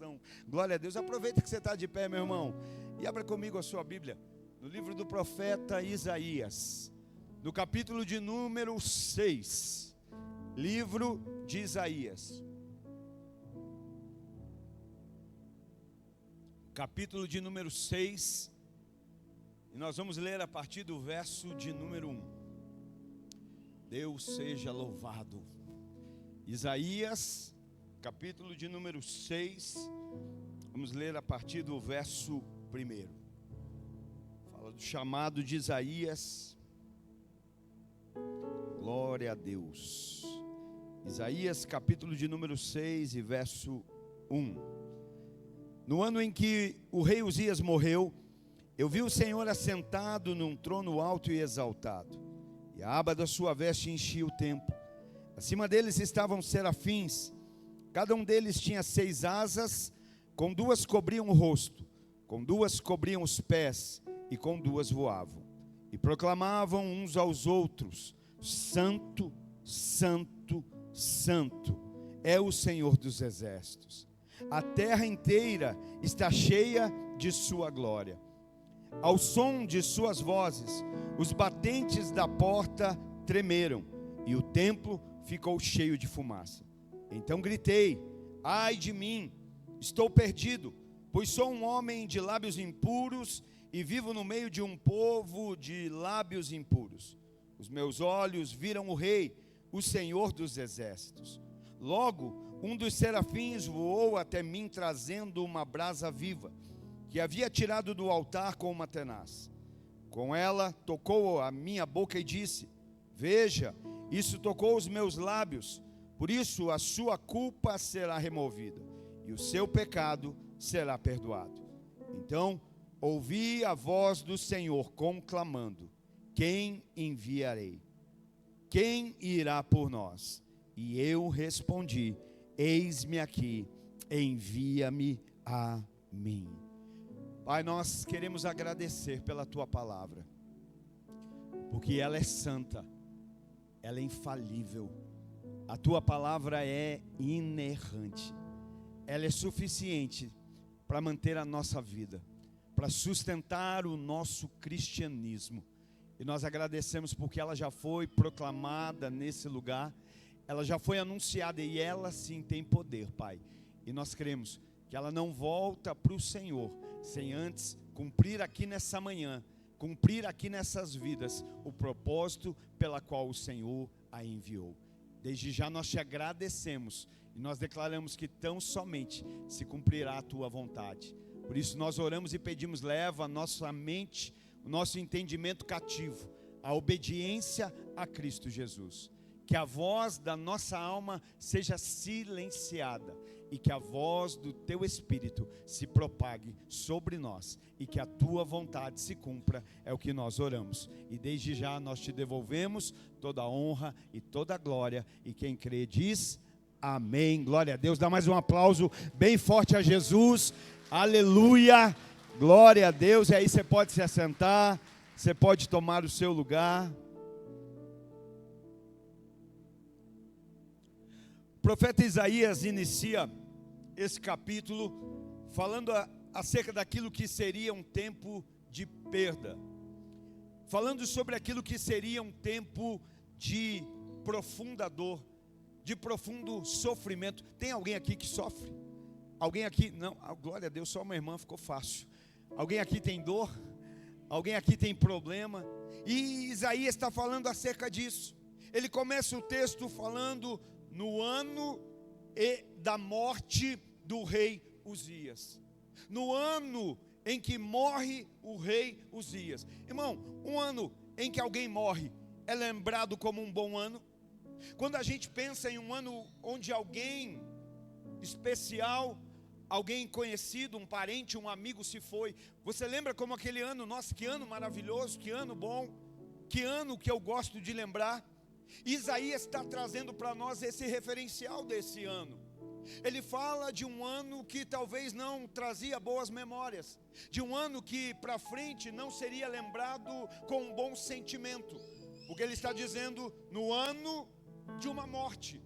coração. Glória a Deus. Aproveita que você está de pé, meu irmão, e abra comigo a sua Bíblia no livro do profeta Isaías, no capítulo de número 6. Livro de Isaías, capítulo de número 6, e nós vamos ler a partir do verso de número 1. Deus seja louvado. Isaías, capítulo de número 6, vamos ler a partir do verso 1. Fala do chamado de Isaías. Glória a Deus. Isaías, capítulo de número 6 e verso 1. No ano em que o rei Uzias morreu, eu vi o Senhor assentado num trono alto e exaltado, e a aba da sua veste enchia o templo. Acima deles estavam serafins, cada um deles tinha 6 asas, com 2 cobriam o rosto, com 2 cobriam os pés, e com 2 voavam. E proclamavam uns aos outros: Santo, Santo, Santo é o Senhor dos exércitos. A terra inteira está cheia de sua glória. Ao som de suas vozes, os batentes da porta tremeram, e o templo ficou cheio de fumaça. Então gritei: ai de mim, estou perdido, pois sou um homem de lábios impuros e vivo no meio de um povo de lábios impuros. Os meus olhos viram o Rei, o Senhor dos exércitos. Logo, um dos serafins voou até mim, trazendo uma brasa viva, que havia tirado do altar com uma tenaz. Com ela, tocou a minha boca e disse: veja, isso tocou os meus lábios, por isso a sua culpa será removida, e o seu pecado será perdoado. Então, ouvi a voz do Senhor conclamando: quem enviarei? Quem irá por nós? E eu respondi: eis-me aqui, envia-me a mim. Pai, nós queremos agradecer pela tua palavra, porque ela é santa, ela é infalível, a tua palavra é inerrante, ela é suficiente para manter a nossa vida, para sustentar o nosso cristianismo. E nós agradecemos porque ela já foi proclamada nesse lugar, ela já foi anunciada, e ela sim tem poder, Pai. E nós cremos que ela não volta para o Senhor sem antes cumprir aqui nessa manhã, cumprir aqui nessas vidas o propósito pela qual o Senhor a enviou. Desde já nós te agradecemos e nós declaramos que tão somente se cumprirá a tua vontade. Por isso nós oramos e pedimos: leva a nossa mente, o nosso entendimento cativo, a obediência a Cristo Jesus. Que a voz da nossa alma seja silenciada e que a voz do teu Espírito se propague sobre nós e que a tua vontade se cumpra, é o que nós oramos. E desde já nós te devolvemos toda a honra e toda a glória, e quem crê diz amém. Glória a Deus. Dá mais um aplauso bem forte a Jesus. Aleluia. Glória a Deus. E aí você pode se assentar, você pode tomar o seu lugar. O profeta Isaías inicia esse capítulo falando acerca daquilo que seria um tempo de perda, falando sobre aquilo que seria um tempo de profunda dor, de profundo sofrimento. Tem alguém aqui que sofre? Alguém aqui? Não, glória a Deus, só uma irmã, ficou fácil. Alguém aqui tem dor? Alguém aqui tem problema? E Isaías está falando acerca disso. Ele começa o texto falando no ano da morte do rei Uzias. No ano em que morre o rei Uzias. Irmão, um ano em que alguém morre é lembrado como um bom ano? Quando a gente pensa em um ano onde alguém especial, alguém conhecido, um parente, um amigo se foi, você lembra como aquele ano? Nossa, que ano maravilhoso, que ano bom, que ano que eu gosto de lembrar. Isaías está trazendo para nós esse referencial desse ano. Ele fala de um ano que talvez não trazia boas memórias, de um ano que para frente não seria lembrado com um bom sentimento, porque ele está dizendo no ano de uma morte,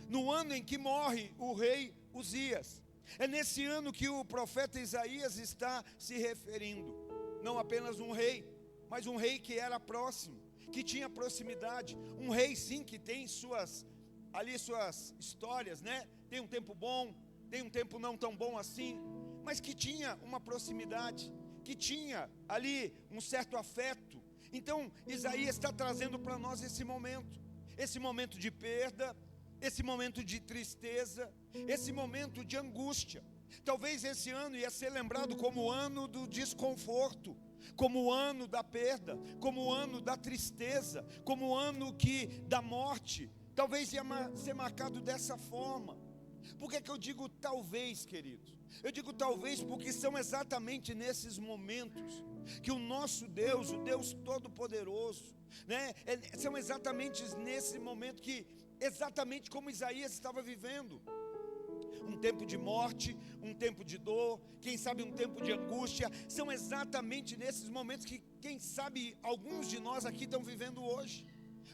no ano em que morre o rei Uzias. É nesse ano que o profeta Isaías está se referindo. Não apenas um rei, mas um rei que era próximo, que tinha proximidade. Um rei sim que tem suas histórias, né? Tem um tempo bom, tem um tempo não tão bom assim, mas que tinha uma proximidade, que tinha ali um certo afeto. Então Isaías está trazendo para nós esse momento de perda, esse momento de tristeza, esse momento de angústia. Talvez esse ano ia ser lembrado como o ano do desconforto, como o ano da perda, como o ano da tristeza, como o ano da morte. Talvez ia ser marcado dessa forma. Por que eu digo talvez, queridos? Eu digo talvez porque são exatamente nesses momentos que o nosso Deus, o Deus Todo-Poderoso, né, são exatamente nesse momento que, exatamente como Isaías estava vivendo, um tempo de morte, um tempo de dor, quem sabe um tempo de angústia, são exatamente nesses momentos que, quem sabe, alguns de nós aqui estão vivendo hoje,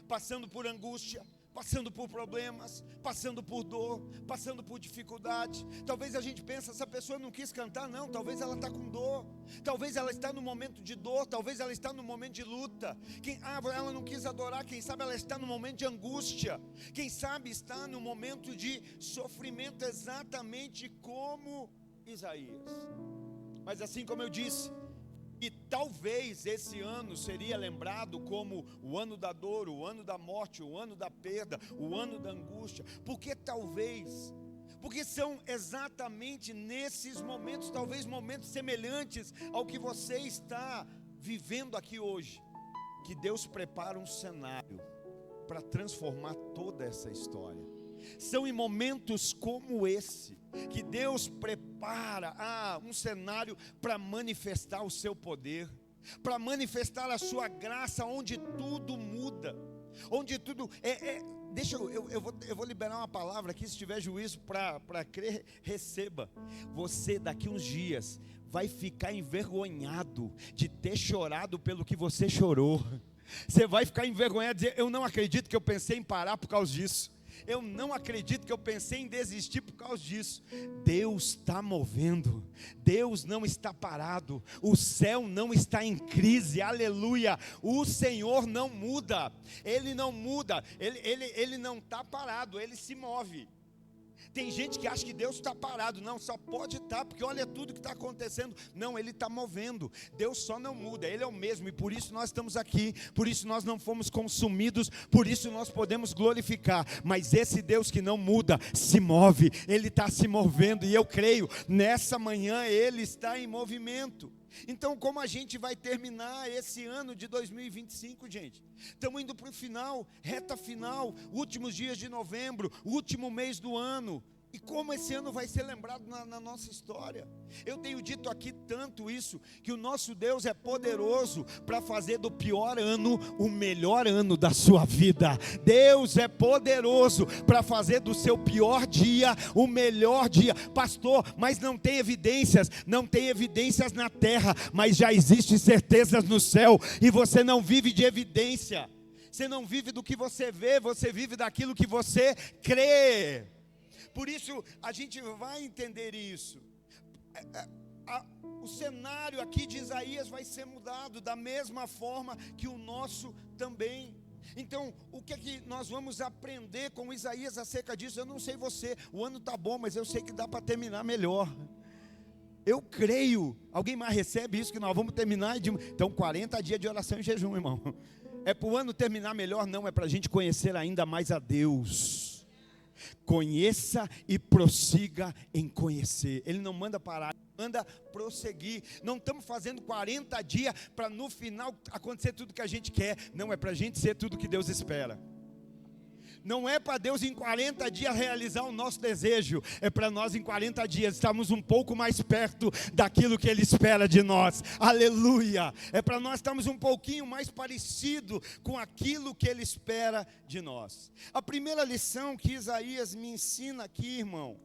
passando por angústia, passando por problemas, passando por dor, passando por dificuldade. Talvez a gente pense, essa pessoa não quis cantar, não, talvez ela está com dor, talvez ela está no momento de dor, talvez ela está no momento de luta, ela não quis adorar, quem sabe ela está no momento de angústia, quem sabe está no momento de sofrimento, exatamente como Isaías. Mas assim como eu disse, e talvez esse ano seria lembrado como o ano da dor, o ano da morte, o ano da perda, o ano da angústia. Porque talvez, porque são exatamente nesses momentos, talvez momentos semelhantes ao que você está vivendo aqui hoje, que Deus prepara um cenário para transformar toda essa história. São em momentos como esse que Deus prepara um cenário para manifestar o seu poder, para manifestar a sua graça, onde tudo muda, onde tudo eu vou liberar uma palavra aqui, se tiver juízo para crer, receba. Você daqui uns dias vai ficar envergonhado de ter chorado pelo que você chorou. Você vai ficar envergonhado de dizer, eu não acredito que eu pensei em parar por causa disso. Eu não acredito que eu pensei em desistir por causa disso. Deus está movendo, Deus não está parado, o céu não está em crise, aleluia. O Senhor não muda, Ele não muda, Ele não está parado, Ele se move. Tem gente que acha que Deus está parado. Não, só pode estar, porque olha tudo que está acontecendo. Não, Ele está movendo. Deus só não muda, Ele é o mesmo. E por isso nós estamos aqui, por isso nós não fomos consumidos, por isso nós podemos glorificar. Mas esse Deus que não muda, se move, Ele está se movendo. E eu creio, nessa manhã Ele está em movimento. Então, como a gente vai terminar esse ano de 2025, gente? Estamos indo para o final, reta final, últimos dias de novembro, último mês do ano. E como esse ano vai ser lembrado na nossa história? Eu tenho dito aqui tanto isso, que o nosso Deus é poderoso para fazer do pior ano o melhor ano da sua vida. Deus é poderoso para fazer do seu pior dia o melhor dia. Pastor, mas não tem evidências na terra, mas já existem certezas no céu, e você não vive de evidência, você não vive do que você vê, você vive daquilo que você crê. Por isso, a gente vai entender isso. O cenário aqui de Isaías vai ser mudado, da mesma forma que o nosso também. Então, o que é que nós vamos aprender com Isaías acerca disso? Eu não sei você, o ano está bom, mas eu sei que dá para terminar melhor. Eu creio. Alguém mais recebe isso, que nós vamos terminar? Então, 40 dias de oração e jejum, irmão. É para o ano terminar melhor? Não, é para a gente conhecer ainda mais a Deus. Conheça e prossiga em conhecer. Ele não manda parar, manda prosseguir. Não estamos fazendo 40 dias para no final acontecer tudo que a gente quer. Não, é para a gente ser tudo que Deus espera. Não é para Deus em 40 dias realizar o nosso desejo. É para nós em 40 dias estarmos um pouco mais perto daquilo que Ele espera de nós. Aleluia! É para nós estarmos um pouquinho mais parecido com aquilo que Ele espera de nós. A primeira lição que Isaías me ensina aqui, irmão.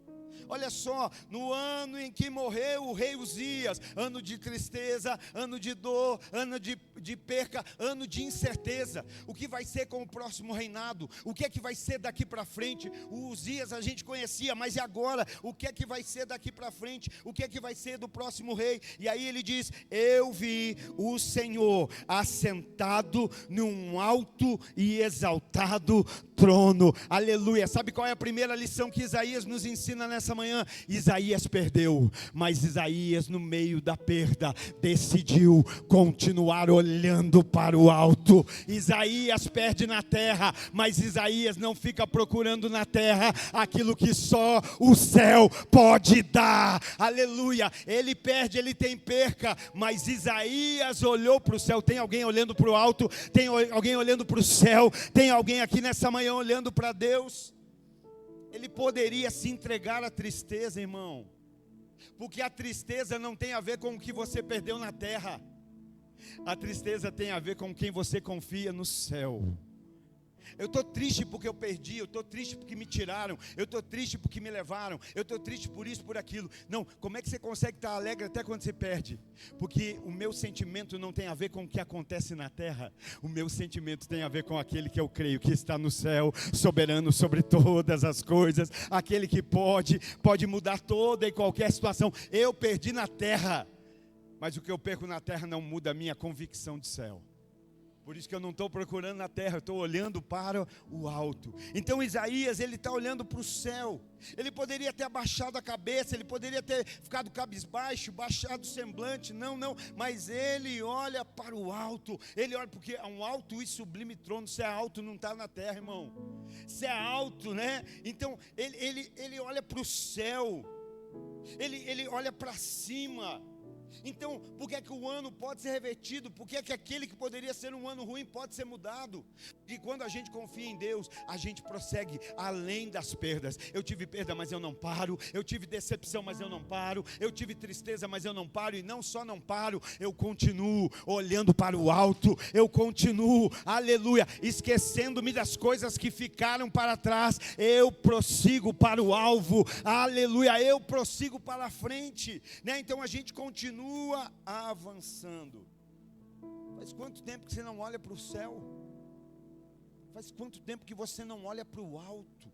Olha só, no ano em que morreu o rei Uzias, ano de tristeza, ano de dor, ano de de perca, ano de incerteza. O que vai ser com o próximo reinado? O que é que vai ser daqui para frente? O Uzias a gente conhecia, mas e agora? O que é que vai ser daqui para frente? O que é que vai ser do próximo rei? E aí ele diz: eu vi o Senhor assentado num alto e exaltado trono. Aleluia. Sabe qual é a primeira lição que Isaías nos ensina nessa manhã? Isaías perdeu, mas Isaías, no meio da perda, decidiu continuar olhando para o alto. Isaías perde na terra, mas Isaías não fica procurando na terra aquilo que só o céu pode dar. Aleluia. Ele perde, ele tem perca, mas Isaías olhou para o céu. Tem alguém olhando para o alto? Tem alguém olhando para o céu? Tem alguém aqui nessa manhã olhando para Deus? Ele poderia se entregar à tristeza, irmão, porque a tristeza não tem a ver com o que você perdeu na terra. A tristeza tem a ver com quem você confia no céu. Eu estou triste porque eu perdi, eu estou triste porque me tiraram, eu estou triste porque me levaram, eu estou triste por isso, por aquilo. Não, como é que você consegue estar alegre até quando você perde? Porque o meu sentimento não tem a ver com o que acontece na terra. O meu sentimento tem a ver com aquele que eu creio que está no céu, soberano sobre todas as coisas, aquele que pode mudar toda e qualquer situação. Eu perdi na terra, mas o que eu perco na terra não muda a minha convicção de céu. Por isso que eu não estou procurando na terra, eu estou olhando para o alto. Então Isaías, ele está olhando para o céu. Ele poderia ter abaixado a cabeça, ele poderia ter ficado cabisbaixo, baixado o semblante. Não, mas ele olha para o alto. Ele olha, porque há um alto e sublime trono. Se é alto, não está na terra, irmão. Se é alto, né? Então ele olha para o céu. Ele olha para cima. Então, por que é que o ano pode ser revertido? Por que é que aquele que poderia ser um ano ruim pode ser mudado? E quando a gente confia em Deus, a gente prossegue além das perdas. Eu tive perda, mas eu não paro. Eu tive decepção, mas eu não paro. Eu tive tristeza, mas eu não paro. E não só não paro, eu continuo olhando para o alto. Eu continuo, aleluia, esquecendo-me das coisas que ficaram para trás. Eu prossigo para o alvo, aleluia, eu prossigo para a frente, né? Então a gente continua avançando. Faz quanto tempo que você não olha para o céu? Faz quanto tempo que você não olha para o alto?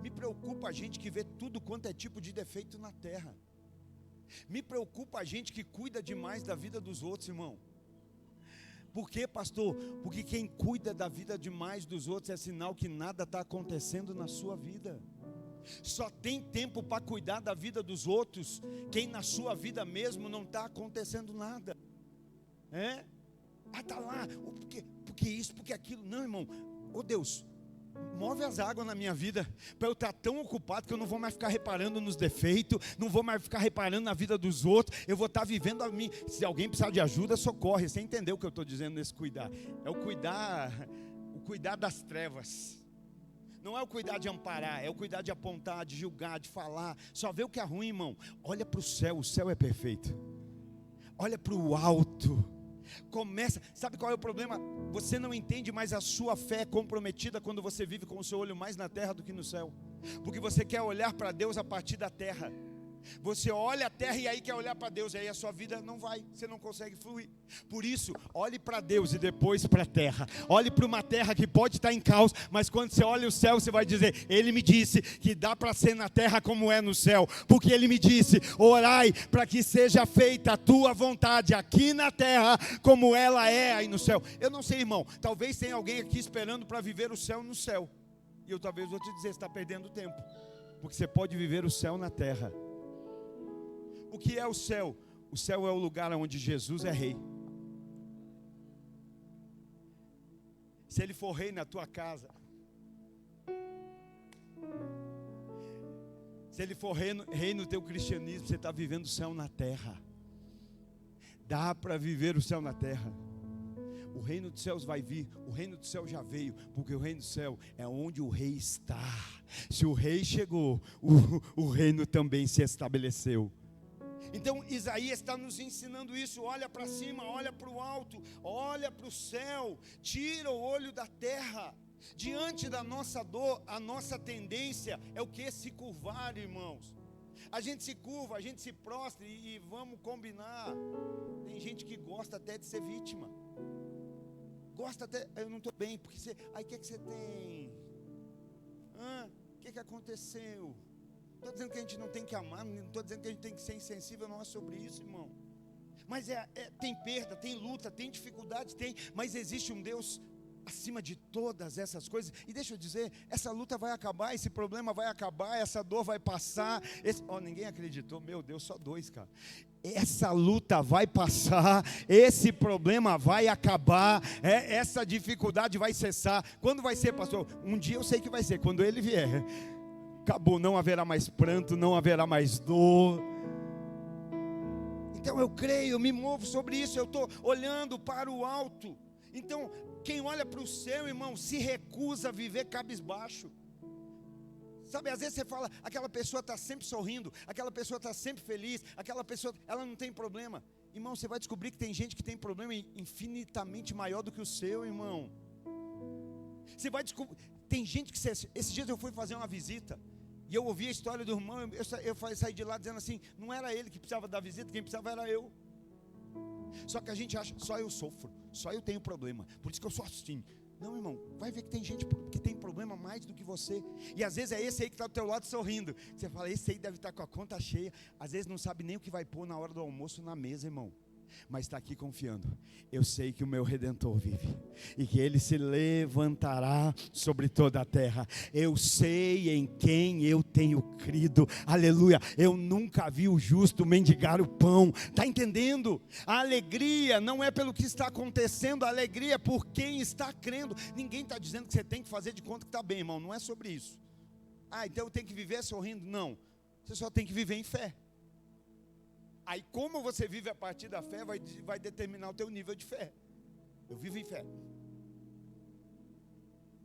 Me preocupa a gente que vê tudo quanto é tipo de defeito na terra. Me preocupa a gente que cuida demais da vida dos outros, irmão. Por quê, pastor? Porque quem cuida da vida demais dos outros é sinal que nada está acontecendo na sua vida. Só tem tempo para cuidar da vida dos outros quem na sua vida mesmo não está acontecendo nada. Está lá, porque isso, porque aquilo. Não, irmão, Deus, move as águas na minha vida, para eu estar tão ocupado que eu não vou mais ficar reparando nos defeitos, não vou mais ficar reparando na vida dos outros, eu vou estar vivendo a mim. Se alguém precisar de ajuda, socorre. Você entendeu o que eu estou dizendo nesse cuidar? É o cuidar das trevas. Não é o cuidar de amparar, é o cuidar de apontar, de julgar, de falar. Só vê o que é ruim, irmão. Olha para o céu é perfeito. Olha para o alto. Começa, sabe qual é o problema? Você não entende, mas a sua fé é comprometida quando você vive com o seu olho mais na terra do que no céu. Porque você quer olhar para Deus a partir da terra. Você olha a terra e aí quer olhar para Deus, aí a sua vida não vai, você não consegue fluir. Por isso, olhe para Deus e depois para a terra. Olhe para uma terra que pode estar em caos, mas quando você olha o céu, você vai dizer: Ele me disse que dá para ser na terra como é no céu. Porque Ele me disse: orai para que seja feita a tua vontade aqui na terra como ela é aí no céu. Eu não sei, irmão, talvez tenha alguém aqui esperando para viver o céu no céu. E eu talvez vou te dizer, você está perdendo tempo. Porque você pode viver o céu na terra. O que é o céu? O céu é o lugar onde Jesus é rei. Se Ele for rei na tua casa, se Ele for rei no teu cristianismo, você está vivendo o céu na terra. Dá para viver o céu na terra. O reino dos céus vai vir, o reino do céu já veio, porque o reino do céu é onde o rei está. Se o rei chegou, o reino também se estabeleceu. Então Isaías está nos ensinando isso. Olha para cima, olha para o alto, olha para o céu, tira o olho da terra. Diante da nossa dor, a nossa tendência é o que? Se curvar, irmãos. A gente se curva, a gente se prostra e vamos combinar. Tem gente que gosta até de ser vítima. gosta até, eu não estou bem, porque você, aí o que você tem? O que aconteceu? Não estou dizendo que a gente não tem que amar, não estou dizendo que a gente tem que ser insensível, não é sobre isso, irmão. Mas tem perda, tem luta, tem dificuldade, mas existe um Deus acima de todas essas coisas. E deixa eu dizer, essa luta vai acabar, esse problema vai acabar, essa dor vai passar. Ninguém acreditou, meu Deus, só 2, cara. Essa luta vai passar, esse problema vai acabar, essa dificuldade vai cessar. Quando vai ser, pastor? Um dia eu sei que vai ser, quando ele vier. Acabou, não haverá mais pranto, não haverá mais dor. Então eu creio, eu me movo sobre isso, eu estou olhando para o alto. Então, quem olha para o céu, irmão, se recusa a viver cabisbaixo. Sabe, às vezes você fala, aquela pessoa está sempre sorrindo, aquela pessoa está sempre feliz, aquela pessoa, ela não tem problema. Irmão, você vai descobrir que tem gente que tem problema infinitamente maior do que o seu, irmão. Você vai descobrir, tem gente que, esses dias eu fui fazer uma visita, e eu ouvi a história do irmão, eu saí de lá dizendo assim, não era ele que precisava da visita, quem precisava era eu. Só que a gente acha, só eu sofro, só eu tenho problema, por isso que eu sou assim. Não, irmão, vai ver que tem gente que tem problema mais do que você. E às vezes é esse aí que está do teu lado sorrindo. Você fala, esse aí deve estar com a conta cheia. Às vezes não sabe nem o que vai pôr na hora do almoço na mesa, irmão. Mas está aqui confiando, eu sei que o meu Redentor vive, e que Ele se levantará sobre toda a terra. Eu sei em quem eu tenho crido, aleluia. Eu nunca vi o justo mendigar o pão, está entendendo? A alegria não é pelo que está acontecendo, a alegria é por quem está crendo. Ninguém está dizendo que você tem que fazer de conta que está bem, irmão, não é sobre isso. Então eu tenho que viver sorrindo, não, você só tem que viver em fé. Aí como você vive a partir da fé vai determinar o teu nível de fé. Eu vivo em fé.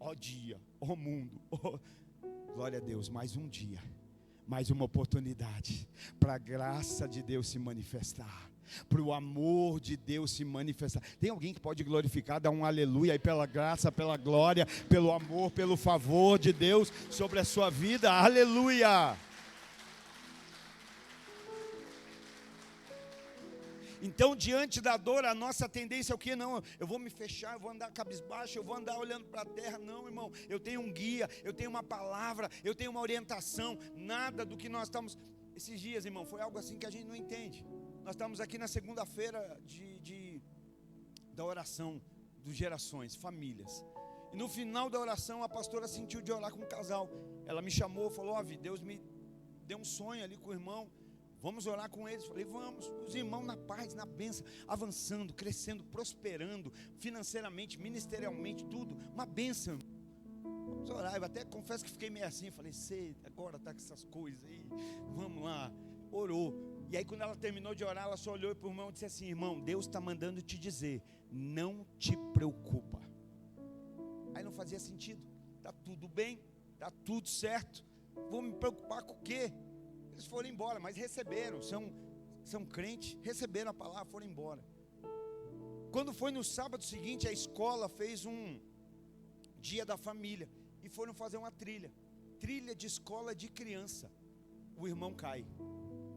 Ó dia, ó mundo, glória a Deus, mais um dia, mais uma oportunidade para a graça de Deus se manifestar, para o amor de Deus se manifestar. Tem alguém que pode glorificar, dar um aleluia aí pela graça, pela glória, pelo amor, pelo favor de Deus sobre a sua vida? Aleluia! Então, diante da dor, a nossa tendência é o quê? Não, eu vou me fechar, eu vou andar cabisbaixo, eu vou andar olhando para a terra. Não, irmão, eu tenho um guia, eu tenho uma palavra, eu tenho uma orientação. Nada do que nós estamos... Esses dias, irmão, foi algo assim que a gente não entende. Nós estamos aqui na segunda-feira da oração dos gerações, famílias. E no final da oração, a pastora sentiu de orar com um casal. Ela me chamou, falou, Deus me deu um sonho ali com o irmão. Vamos orar com eles. Falei, vamos. Os irmãos na paz, na bênção, avançando, crescendo, prosperando, financeiramente, ministerialmente, tudo. Uma bênção. Vamos orar. Eu até confesso que fiquei meio assim. Falei, agora está com essas coisas aí. Vamos lá. Orou. E aí quando ela terminou de orar, ela só olhou para o irmão e disse assim, irmão, Deus está mandando te dizer, não te preocupa. Aí não fazia sentido. Está tudo bem, está tudo certo. Vou me preocupar com o quê? Eles foram embora, mas receberam, são crentes, receberam a palavra, foram embora. Quando foi no sábado seguinte, a escola fez um dia da família, e foram fazer uma trilha de escola de criança. O irmão cai,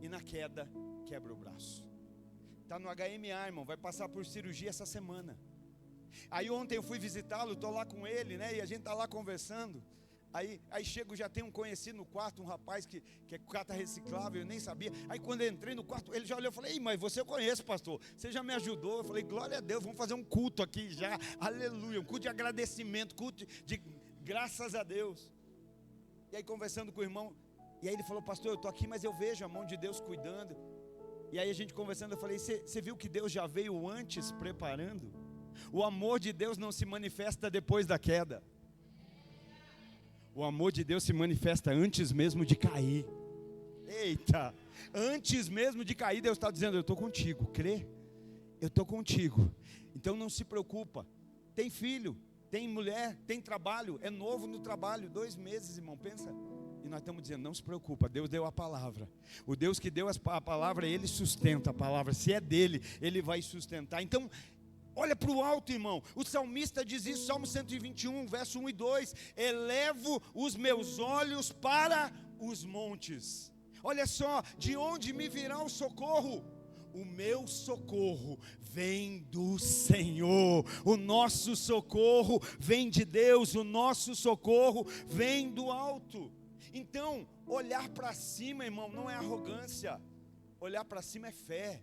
e na queda, quebra o braço. Está no HMA, irmão, vai passar por cirurgia essa semana. Aí ontem eu fui visitá-lo, estou lá com ele, né, e a gente está lá conversando. Aí chego, já tem um conhecido no quarto, um rapaz que é cata reciclável, eu nem sabia. Aí quando eu entrei no quarto, ele já olhou, eu falei, mas você eu conheço, pastor, você já me ajudou. Eu falei, glória a Deus, vamos fazer um culto aqui já, aleluia, um culto de agradecimento, culto de graças a Deus. E aí conversando com o irmão, e aí ele falou, pastor, eu estou aqui, mas eu vejo a mão de Deus cuidando. E aí a gente conversando, eu falei, você viu que Deus já veio antes preparando? O amor de Deus não se manifesta depois da queda. O amor de Deus se manifesta antes mesmo de cair. Eita, antes mesmo de cair, Deus está dizendo, eu estou contigo, crê? Eu estou contigo, então não se preocupa. Tem filho, tem mulher, tem trabalho, é novo no trabalho, 2 meses, irmão, pensa. E nós estamos dizendo, não se preocupa, Deus deu a palavra. O Deus que deu a palavra, Ele sustenta a palavra. Se é dele, Ele vai sustentar. Então, olha para o alto, irmão. O salmista diz isso, Salmo 121, verso 1 e 2. Elevo os meus olhos para os montes. Olha só, de onde me virá o socorro? O meu socorro vem do Senhor, o nosso socorro vem de Deus, o nosso socorro vem do alto. Então, olhar para cima, irmão, não é arrogância, olhar para cima é fé,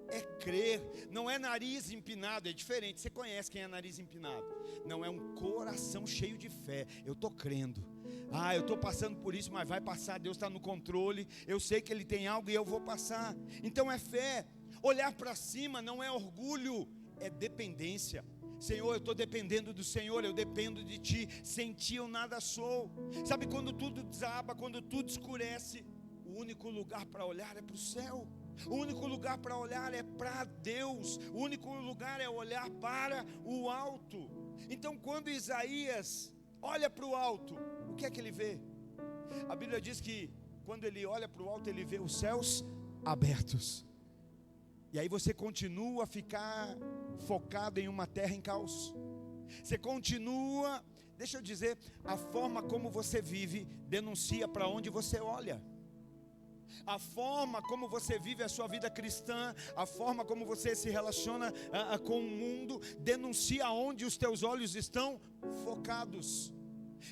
é crer, não é nariz empinado, é diferente. Você conhece quem é nariz empinado? Não, é um coração cheio de fé. Eu estou crendo, eu estou passando por isso, mas vai passar, Deus está no controle, eu sei que Ele tem algo e eu vou passar. Então é fé. Olhar para cima não é orgulho, é dependência. Senhor, eu estou dependendo do Senhor, eu dependo de Ti, sem Ti eu nada sou. Sabe quando tudo desaba, quando tudo escurece, o único lugar para olhar é para o céu. O único lugar para olhar é para Deus. O único lugar é olhar para o alto. Então quando Isaías olha para o alto, o que é que ele vê? A Bíblia diz que quando ele olha para o alto, ele vê os céus abertos. E aí você continua a ficar focado em uma terra em caos. Você continua, deixa eu dizer, a forma como você vive denuncia para onde você olha. A forma como você vive a sua vida cristã, a forma como você se relaciona com o mundo, denuncia onde os teus olhos estão focados.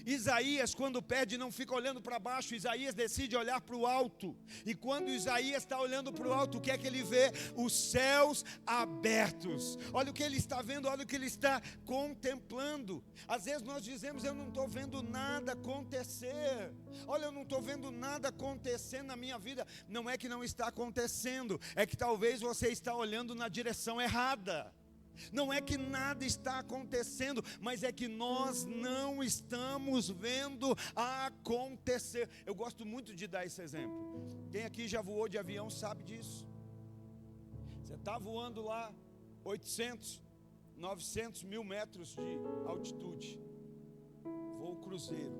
Isaías, quando perde, não fica olhando para baixo. Isaías decide olhar para o alto. E quando Isaías está olhando para o alto, o que é que ele vê? Os céus abertos. Olha o que ele está vendo, olha o que ele está contemplando. Às vezes nós dizemos: eu não estou vendo nada acontecer. Olha, eu não estou vendo nada acontecer na minha vida. Não é que não está acontecendo, é que talvez você está olhando na direção errada. Não é que nada está acontecendo, mas é que nós não estamos vendo acontecer. Eu gosto muito de dar esse exemplo. Quem aqui já voou de avião sabe disso. Você está voando lá 800, 900 mil metros de altitude, voo cruzeiro.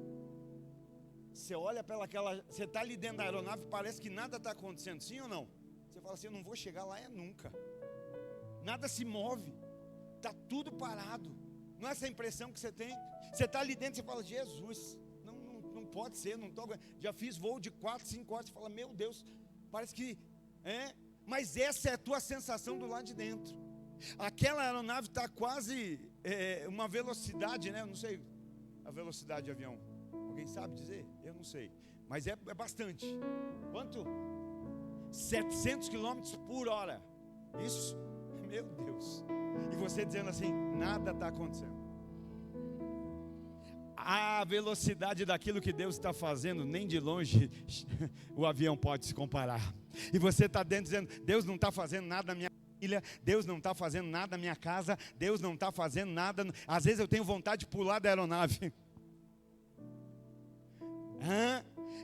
Você olha para aquela, você está ali dentro da aeronave, parece que nada está acontecendo, sim ou não? Você fala assim: eu não vou chegar lá nunca. Nada se move, está tudo parado. Não é essa a impressão que você tem? Você está ali dentro e você fala: Jesus, não pode ser, não estou. Já fiz voo de 4, 5 horas, você fala: meu Deus, parece que mas essa é a tua sensação do lado de dentro. Aquela aeronave está quase uma velocidade, Eu não sei a velocidade de avião. Alguém sabe dizer? Eu não sei, mas é bastante. Quanto? 700 km por hora. Isso. Meu Deus. E você dizendo assim: nada está acontecendo. A velocidade daquilo que Deus está fazendo, nem de longe o avião pode se comparar. E você está dentro dizendo: Deus não está fazendo nada na minha família, Deus não está fazendo nada na minha casa, Deus não está fazendo nada. Às vezes eu tenho vontade de pular da aeronave.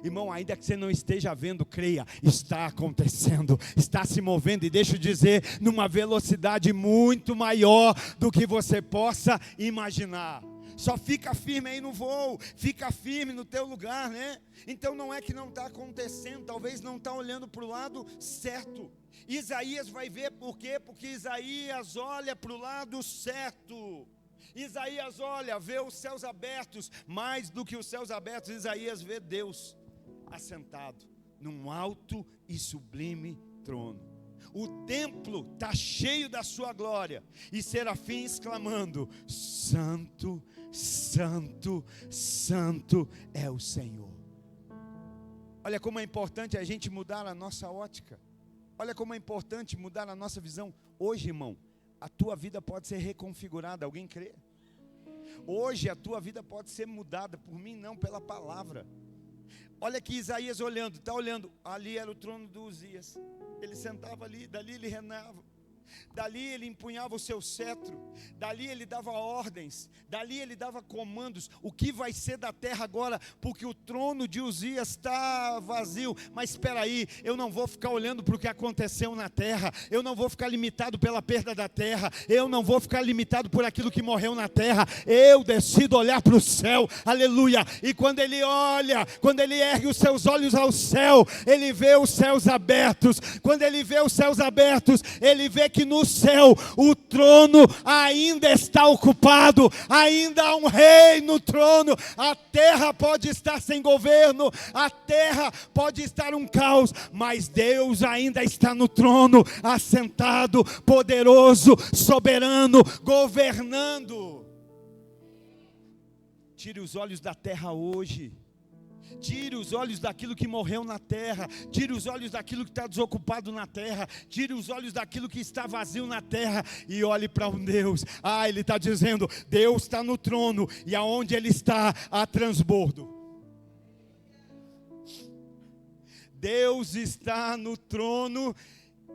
Irmão, ainda que você não esteja vendo, creia, está acontecendo, está se movendo, e deixa eu dizer, numa velocidade muito maior do que você possa imaginar. Só fica firme aí no voo, fica firme no teu lugar, Então não é que não está acontecendo, talvez não está olhando para o lado certo. Isaías vai ver por quê? Porque Isaías olha para o lado certo. Isaías olha, vê os céus abertos. Mais do que os céus abertos, Isaías vê Deus assentado num alto e sublime trono. O templo está cheio da sua glória, e serafins clamando: Santo, Santo, Santo é o Senhor. Olha como é importante a gente mudar a nossa ótica. Olha como é importante mudar a nossa visão. Hoje, irmão, a tua vida pode ser reconfigurada. Alguém crê? Hoje a tua vida pode ser mudada, por mim não, pela palavra. Olha que Isaías está olhando, ali era o trono de Uzias. Ele sentava ali, dali ele reinava, dali ele empunhava o seu cetro, dali ele dava ordens, dali ele dava comandos. O que vai ser da terra agora? Porque o trono de Uzias está vazio. Mas espera aí, eu não vou ficar olhando para o que aconteceu na terra, eu não vou ficar limitado pela perda da terra, eu não vou ficar limitado por aquilo que morreu na terra. Eu decido olhar para o céu, aleluia. E quando ele olha, quando ele ergue os seus olhos ao céu, ele vê os céus abertos. Quando ele vê os céus abertos, ele vê que que no céu o trono ainda está ocupado, ainda há um rei no trono. A terra pode estar sem governo, a terra pode estar um caos, mas Deus ainda está no trono, assentado, poderoso, soberano, governando. Tire os olhos da terra hoje. Tire os olhos daquilo que morreu na terra. Tire os olhos daquilo que está desocupado na terra. Tire os olhos daquilo que está vazio na terra. E olhe para um Deus. Ele está dizendo, Deus está no trono. E aonde Ele está, há transbordo. Deus está no trono.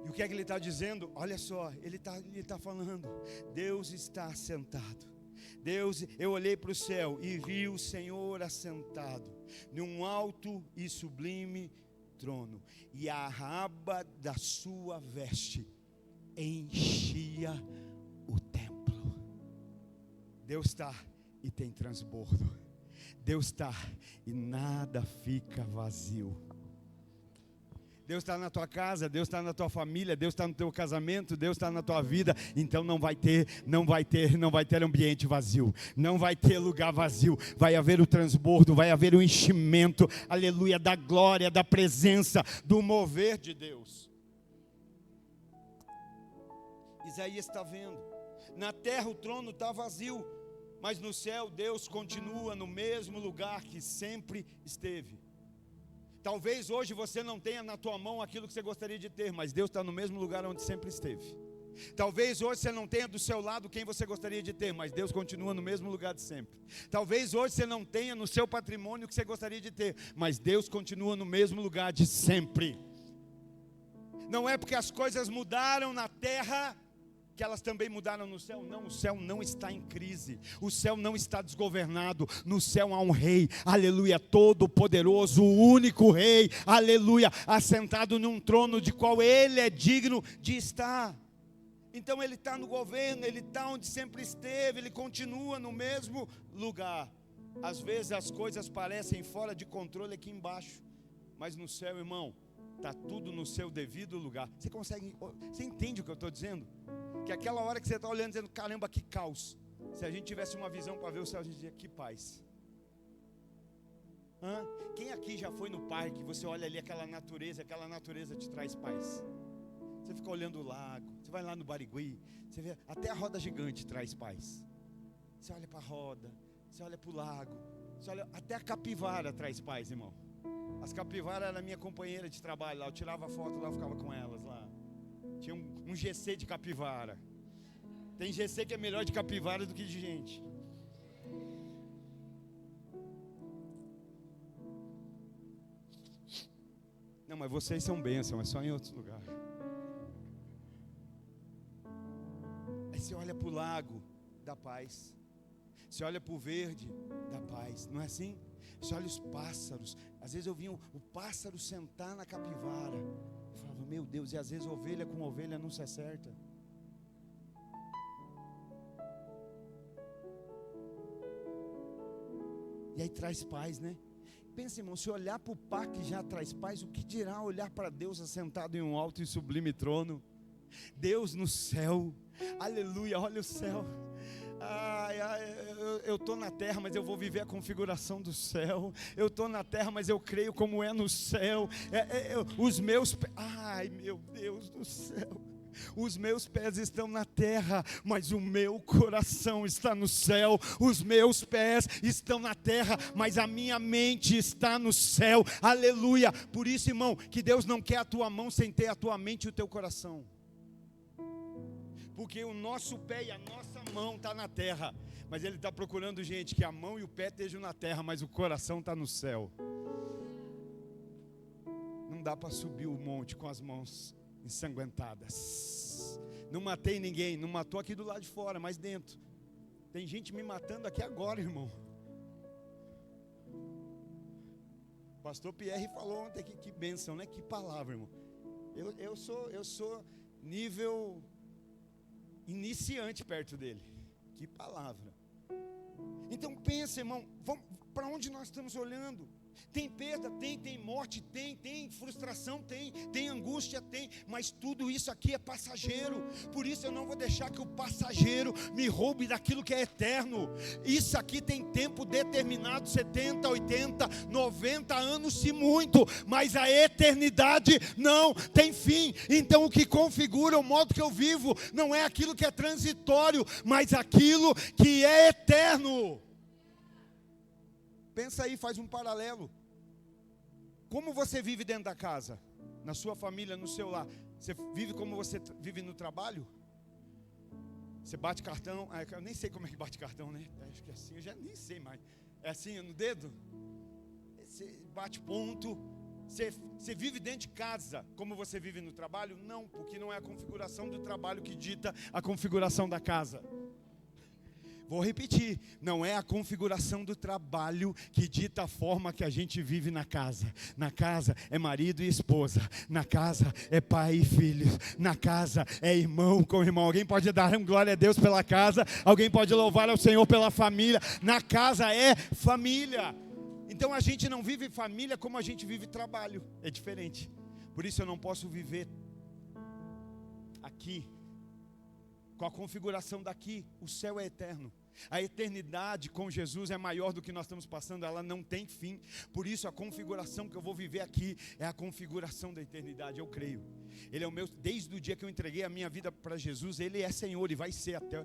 E o que é que Ele está dizendo? Olha só, Ele está falando, Deus está sentado. Deus, eu olhei para o céu e vi o Senhor assentado num alto e sublime trono, e a aba da sua veste enchia o templo. Deus está e tem transbordo. Deus está e nada fica vazio. Deus está na tua casa, Deus está na tua família, Deus está no teu casamento, Deus está na tua vida. Então não vai ter ambiente vazio, não vai ter lugar vazio. Vai haver o transbordo, vai haver o enchimento, aleluia, da glória, da presença, do mover de Deus. Isaías está vendo, na terra o trono está vazio, mas no céu Deus continua no mesmo lugar que sempre esteve. Talvez hoje você não tenha na tua mão aquilo que você gostaria de ter, mas Deus está no mesmo lugar onde sempre esteve. Talvez hoje você não tenha do seu lado quem você gostaria de ter, mas Deus continua no mesmo lugar de sempre. Talvez hoje você não tenha no seu patrimônio o que você gostaria de ter, mas Deus continua no mesmo lugar de sempre. Não é porque as coisas mudaram na terra que elas também mudaram no céu. Não, o céu não está em crise, o céu não está desgovernado. No céu há um rei, aleluia, todo poderoso, o único rei, aleluia, assentado num trono de qual ele é digno de estar. Então ele está no governo, ele está onde sempre esteve, ele continua no mesmo lugar. Às vezes as coisas parecem fora de controle aqui embaixo, mas no céu, irmão, está tudo no seu devido lugar. Você entende o que eu estou dizendo? Que aquela hora que você está olhando dizendo, caramba, que caos. Se a gente tivesse uma visão para ver o céu, a gente dizia, que paz. Quem aqui já foi no parque, você olha ali aquela natureza te traz paz. Você fica olhando o lago, você vai lá no Barigui, você vê, até a roda gigante traz paz. Você olha para a roda, você olha para o lago, você olha, até a capivara traz paz, irmão. As capivaras eram minha companheira de trabalho lá, eu tirava foto lá, eu ficava com elas lá. Tinha um GC de capivara. Tem GC que é melhor de capivara do que de gente. Não, mas vocês são bênção, é só em outros lugares. Aí você olha para o lago, dá paz. Você olha para o verde, dá paz. Não é assim? Você olha os pássaros. Às vezes eu via o pássaro sentar na capivara. Eu falava, meu Deus, e às vezes ovelha com ovelha não se acerta. E aí traz paz, né? Pensa, irmão, se olhar para o parque já traz paz, o que dirá olhar para Deus assentado em um alto e sublime trono? Deus no céu, aleluia, olha o céu. Eu estou na terra, mas eu vou viver a configuração do céu. Eu estou na terra, mas eu creio como é no céu. Os meus pés, ai meu Deus do céu, os meus pés estão na terra, mas o meu coração está no céu. Os meus pés estão na terra, mas a minha mente está no céu. Aleluia. Por isso, irmão, que Deus não quer a tua mão sem ter a tua mente e o teu coração. Porque o nosso pé e a nossa mão está na terra, mas Ele está procurando gente que a mão e o pé estejam na terra, mas o coração está no céu. Não dá para subir o monte com as mãos ensanguentadas. Não matei ninguém, não matou aqui do lado de fora, mas dentro. Tem gente me matando aqui agora, irmão. O pastor Pierre falou ontem aqui, que bênção, né? Que palavra, irmão. Eu sou nível iniciante perto dele. Que palavra. Então pensa, irmão, para onde nós estamos olhando? Tem perda, tem morte, tem frustração, tem angústia, mas tudo isso aqui é passageiro. Por isso eu não vou deixar que o passageiro me roube daquilo que é eterno. Isso aqui tem tempo determinado, 70, 80, 90 anos se muito, mas a eternidade não tem fim. Então o que configura o modo que eu vivo não é aquilo que é transitório, mas aquilo que é eterno. Pensa aí, faz um paralelo. Como você vive dentro da casa? Na sua família, no seu lar? Você vive como você vive no trabalho? Você bate cartão? Eu nem sei como é que bate cartão, né? Acho que é assim, eu já nem sei mais. É assim, no dedo? Você bate ponto. Você vive dentro de casa como você vive no trabalho? Não, porque não é a configuração do trabalho que dita a configuração da casa. Vou repetir, não é a configuração do trabalho que dita a forma que a gente vive na casa. Na casa é marido e esposa, na casa é pai e filhos, na casa é irmão com irmão. Alguém pode dar glória a Deus pela casa, alguém pode louvar ao Senhor pela família. Na casa é família. Então a gente não vive família como a gente vive trabalho, é diferente. Por isso eu não posso viver aqui com a configuração daqui. O céu é eterno. A eternidade com Jesus é maior do que nós estamos passando, ela não tem fim. Por isso a configuração que eu vou viver aqui é a configuração da eternidade, eu creio. Ele é o meu, desde o dia que eu entreguei a minha vida para Jesus, Ele é Senhor e vai ser até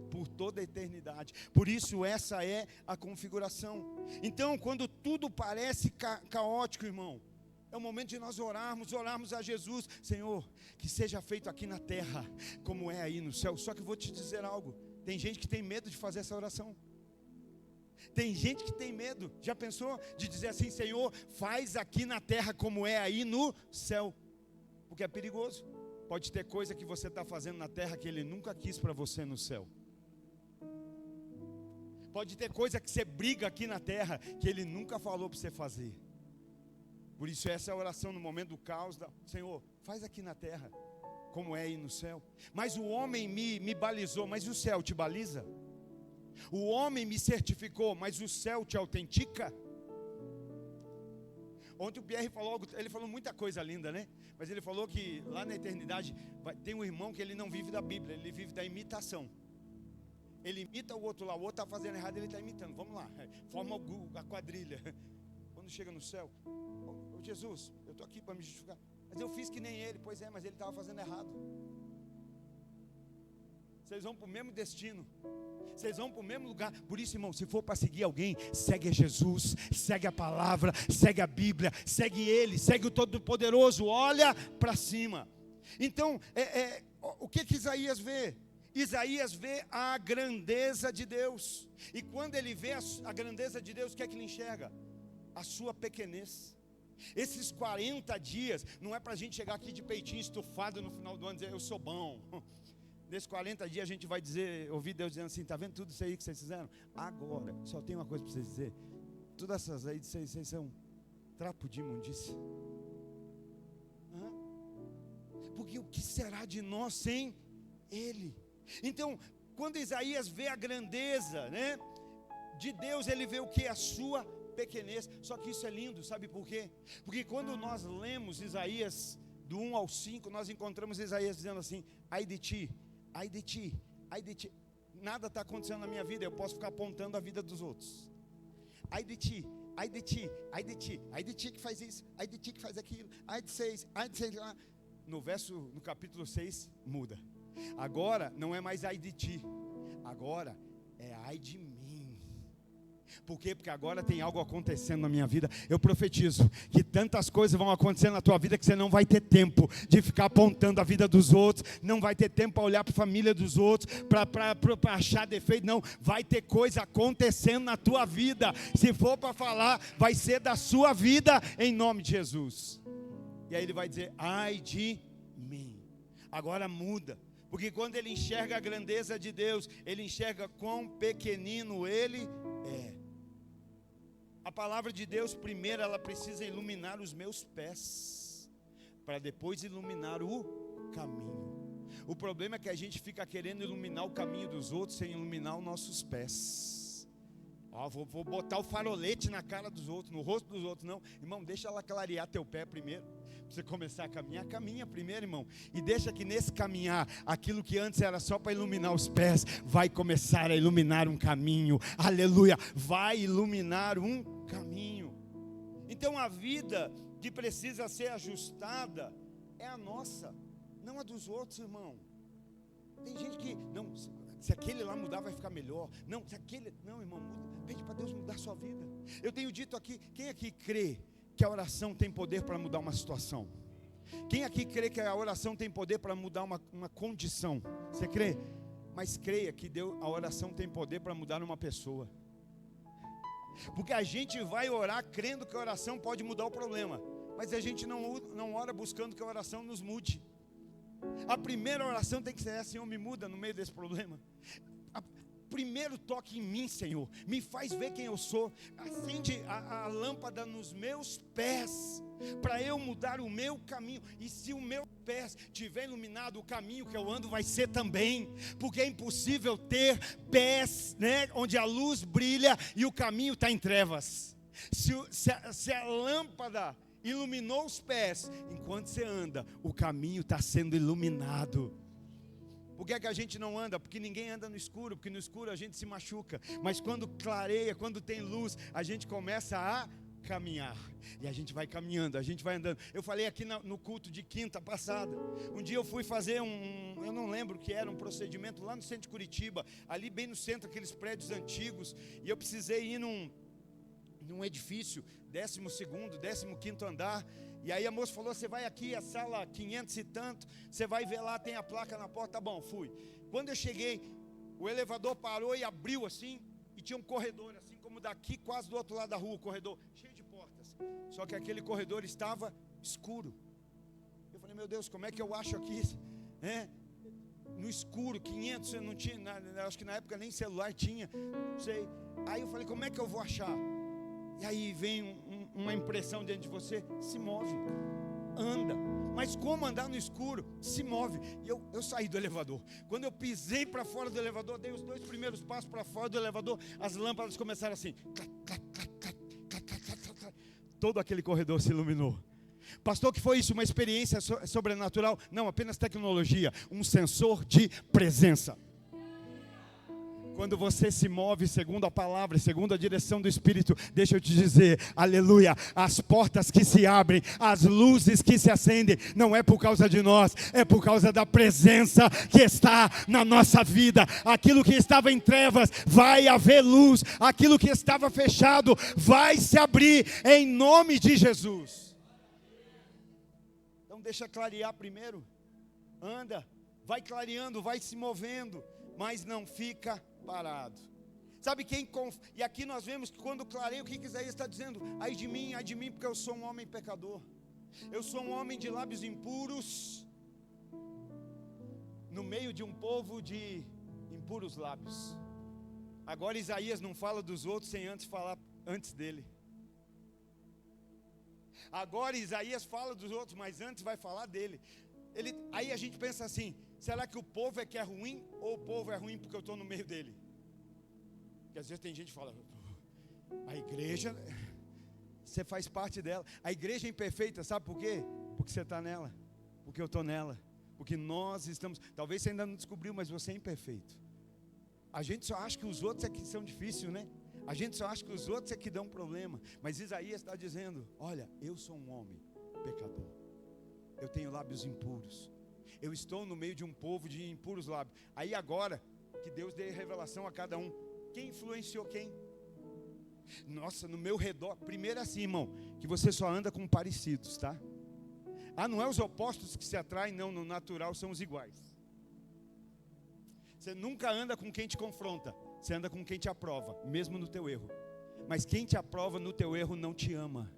por toda a eternidade. Por isso essa é a configuração. Então quando tudo parece caótico, irmão, é o momento de nós orarmos a Jesus. Senhor, que seja feito aqui na terra como é aí no céu. Só que eu vou te dizer algo, tem gente que tem medo de fazer essa oração. Tem gente que tem medo. Já pensou de dizer assim: Senhor, faz aqui na terra como é aí no céu? Porque é perigoso. Pode ter coisa que você está fazendo na terra que Ele nunca quis para você no céu. Pode ter coisa que você briga aqui na terra que Ele nunca falou para você fazer. Por isso essa é a oração no momento do caos. Senhor, faz aqui na terra como é aí no céu. Mas o homem me balizou, mas o céu te baliza? O homem me certificou, mas o céu te autentica? Ontem o Pierre falou algo, ele falou muita coisa linda, né? Mas ele falou que lá na eternidade tem um irmão que ele não vive da Bíblia, ele vive da imitação. Ele imita o outro lá, o outro está fazendo errado, ele está imitando. Vamos lá, forma a quadrilha. Quando chega no céu, Jesus, eu estou aqui para me justificar. Mas eu fiz que nem ele. Pois é, mas ele estava fazendo errado. Vocês vão para o mesmo destino, vocês vão para o mesmo lugar. Por isso, irmão, se for para seguir alguém, segue a Jesus, segue a palavra, segue a Bíblia, segue Ele, segue o Todo-Poderoso, olha para cima. Então, o que Isaías vê? Isaías vê a grandeza de Deus. E quando ele vê a grandeza de Deus, o que é que ele enxerga? A sua pequenez. Esses 40 dias, não é para a gente chegar aqui de peitinho estufado no final do ano e dizer, eu sou bom. Nesses 40 dias a gente vai ouvir Deus dizendo assim, está vendo tudo isso aí que vocês fizeram? Agora, só tem uma coisa para vocês dizer. Todas essas aí de vocês são trapo de imundícia. Porque o que será de nós sem Ele? Então, quando Isaías vê a grandeza, né, de Deus, ele vê o que? A sua pequenez. Só que isso é lindo, sabe por quê? Porque quando nós lemos Isaías do 1 ao 5, nós encontramos Isaías dizendo assim, ai de ti, ai de ti, ai de ti. Nada está acontecendo na minha vida, eu posso ficar apontando a vida dos outros. Ai de ti, ai de ti, ai de ti, ai de ti que faz isso, ai de ti que faz aquilo, ai de seis lá. No capítulo 6 muda. Agora não é mais ai de ti, agora é ai de mim. Por quê? Porque agora tem algo acontecendo na minha vida. Eu profetizo que tantas coisas vão acontecer na tua vida que você não vai ter tempo de ficar apontando a vida dos outros, não vai ter tempo para olhar para a família dos outros, para achar defeito. Não, vai ter coisa acontecendo na tua vida. Se for para falar, vai ser da sua vida em nome de Jesus. E aí ele vai dizer, ai de mim. Agora muda. Porque quando ele enxerga a grandeza de Deus, ele enxerga quão pequenino ele é. A palavra de Deus, primeiro, ela precisa iluminar os meus pés, para depois iluminar o caminho. O problema é que a gente fica querendo iluminar o caminho dos outros, sem iluminar os nossos pés. Vou botar o farolete na cara dos outros, no rosto dos outros. Não, irmão, deixa ela clarear teu pé primeiro. Pra você começar a caminhar, caminha primeiro, irmão. E deixa que nesse caminhar, aquilo que antes era só para iluminar os pés, vai começar a iluminar um caminho. Aleluia, vai iluminar um caminho. Então a vida que precisa ser ajustada é a nossa, não a dos outros, irmão. Tem gente que, não, se aquele lá mudar vai ficar melhor. Não, se aquele, não, irmão, muda. Pede para Deus mudar a sua vida. Eu tenho dito aqui, quem aqui crê que a oração tem poder para mudar uma situação? Quem aqui crê que a oração tem poder para mudar uma condição? Você crê? Mas creia que a oração tem poder para mudar uma pessoa. Porque a gente vai orar crendo que a oração pode mudar o problema, mas a gente não ora buscando que a oração nos mude. A primeira oração tem que ser: Senhor, me muda no meio desse problema. Primeiro toque em mim, Senhor, me faz ver quem eu sou. Acende a lâmpada nos meus pés, para eu mudar o meu caminho. E se o meu pés tiver iluminado, o caminho que eu ando vai ser também. Porque é impossível ter pés, né, onde a luz brilha e o caminho está em trevas. Se a lâmpada iluminou os pés, enquanto você anda, o caminho está sendo iluminado. Por que é que a gente não anda? Porque ninguém anda no escuro, porque no escuro a gente se machuca. Mas quando clareia, quando tem luz, a gente começa a caminhar. E a gente vai caminhando, a gente vai andando. Eu falei aqui no culto de quinta passada. Um dia eu fui fazer eu não lembro o que era, um procedimento lá no centro de Curitiba, ali bem no centro, aqueles prédios antigos. E eu precisei ir num edifício, 12º, 15º andar. E aí a moça falou: você vai aqui, a sala 500 e tanto, você vai ver lá, tem a placa na porta. Tá bom, fui. Quando eu cheguei, o elevador parou e abriu assim, e tinha um corredor, assim como daqui, quase do outro lado da rua, o corredor cheio de portas. Só que aquele corredor estava escuro. Eu falei: meu Deus, como é que eu acho aqui, no escuro, 500, eu não tinha, acho que na época nem celular tinha, não sei. Aí eu falei: como é que eu vou achar? E aí vem uma impressão dentro de você: se move, anda. Mas como andar no escuro? Se move. E eu saí do elevador. Quando eu pisei para fora do elevador, dei os 2 primeiros passos para fora do elevador, as lâmpadas começaram assim, todo aquele corredor se iluminou. Pastor, que foi isso? Uma experiência sobrenatural? Não, apenas tecnologia, um sensor de presença. Quando você se move segundo a palavra, segundo a direção do Espírito, deixa eu te dizer, aleluia, as portas que se abrem, as luzes que se acendem, não é por causa de nós, é por causa da presença que está na nossa vida. Aquilo que estava em trevas, vai haver luz. Aquilo que estava fechado, vai se abrir em nome de Jesus. Então deixa clarear primeiro, anda, vai clareando, vai se movendo, mas não fica parado. Sabe quem e aqui nós vemos que quando clareia, o que Isaías está dizendo? Ai de mim, porque eu sou um homem pecador. Eu sou um homem de lábios impuros, no meio de um povo de impuros lábios. Agora Isaías não fala dos outros sem antes falar antes dele. Agora Isaías fala dos outros, mas antes vai falar dele. Aí a gente pensa assim: será que o povo é que é ruim, ou o povo é ruim porque eu estou no meio dele? Porque às vezes tem gente que fala: a igreja, você faz parte dela. A igreja é imperfeita, sabe por quê? Porque você está nela, porque eu estou nela, porque nós estamos. Talvez você ainda não descobriu, mas você é imperfeito. A gente só acha que os outros é que são difíceis, né? A gente só acha que os outros é que dão problema. Mas Isaías está dizendo: olha, eu sou um homem pecador, eu tenho lábios impuros, eu estou no meio de um povo de impuros lábios. Aí agora que Deus dê revelação a cada um, quem influenciou quem? Nossa, no meu redor, primeiro assim, irmão, que você só anda com parecidos, tá? Não é os opostos que se atraem, não, no natural são os iguais. Você nunca anda com quem te confronta, você anda com quem te aprova, mesmo no teu erro. Mas quem te aprova no teu erro não te ama.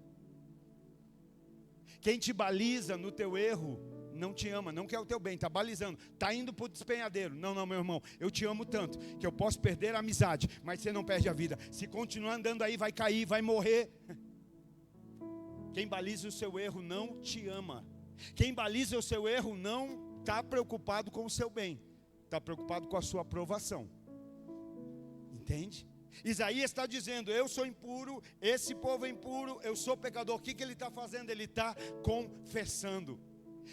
Quem te baliza no teu erro não te ama, não quer o teu bem, está balizando, está indo para o despenhadeiro. Não, meu irmão, eu te amo tanto que eu posso perder a amizade, mas você não perde a vida. Se continuar andando aí, vai cair, vai morrer. Quem baliza o seu erro não te ama. Quem baliza o seu erro não está preocupado com o seu bem, está preocupado com a sua aprovação. Entende? Isaías está dizendo: eu sou impuro, esse povo é impuro, eu sou pecador. O que ele está fazendo? Ele está confessando.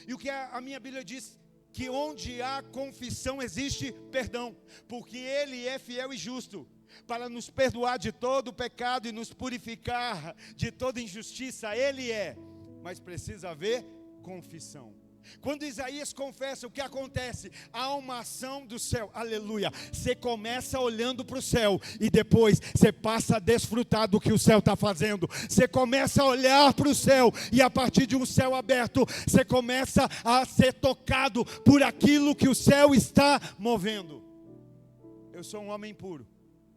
E o que a minha Bíblia diz? Que onde há confissão existe perdão, porque Ele é fiel e justo para nos perdoar de todo o pecado e nos purificar de toda injustiça. Ele é, mas precisa haver confissão. Quando Isaías confessa, o que acontece? Há uma ação do céu, aleluia. Você começa olhando para o céu e depois você passa a desfrutar do que o céu está fazendo. Você começa a olhar para o céu e a partir de um céu aberto, você começa a ser tocado por aquilo que o céu está movendo. Eu sou um homem impuro.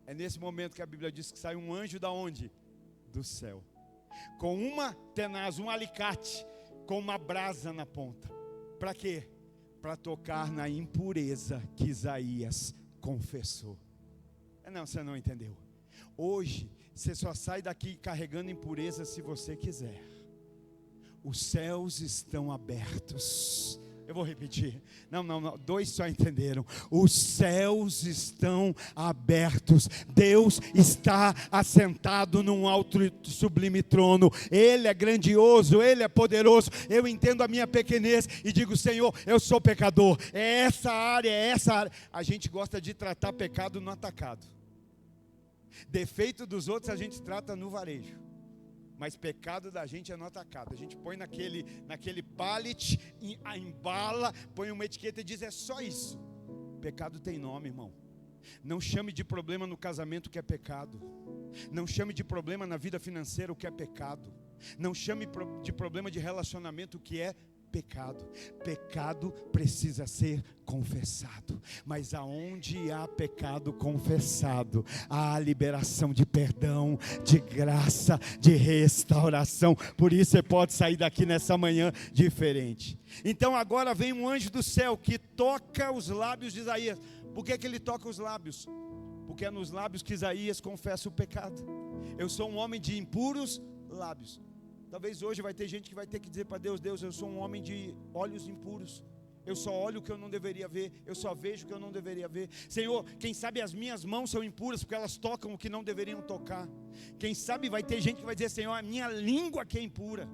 É nesse momento que a Bíblia diz que sai um anjo da onde? Do céu. Com uma tenaz, um alicate, com uma brasa na ponta. Para quê? Para tocar na impureza que Isaías confessou. Não, você não entendeu. Hoje, você só sai daqui carregando impureza se você quiser. Os céus estão abertos. Eu vou repetir. Não, dois só entenderam. Os céus estão abertos. Deus está assentado num alto e sublime trono. Ele é grandioso, Ele é poderoso. Eu entendo a minha pequenez e digo: Senhor, eu sou pecador. É essa área. A gente gosta de tratar pecado no atacado. Defeito dos outros a gente trata no varejo. Mas pecado da gente é no atacado. A gente põe naquele pallet, embala, põe uma etiqueta e diz: é só isso. Pecado tem nome, irmão. Não chame de problema no casamento o que é pecado. Não chame de problema na vida financeira o que é pecado. Não chame de problema de relacionamento o que é pecado. Pecado precisa ser confessado. Mas aonde há pecado confessado, há liberação de perdão, de graça, de restauração. Por isso você pode sair daqui nessa manhã diferente. Então agora vem um anjo do céu que toca os lábios de Isaías. Por que ele toca os lábios? Porque é nos lábios que Isaías confessa o pecado. Eu sou um homem de impuros lábios. Talvez hoje vai ter gente que vai ter que dizer para Deus: Deus, eu sou um homem de olhos impuros. Eu só olho o que eu não deveria ver. Eu só vejo o que eu não deveria ver. Senhor, quem sabe as minhas mãos são impuras porque elas tocam o que não deveriam tocar. Quem sabe vai ter gente que vai dizer: Senhor, a minha língua que é impura.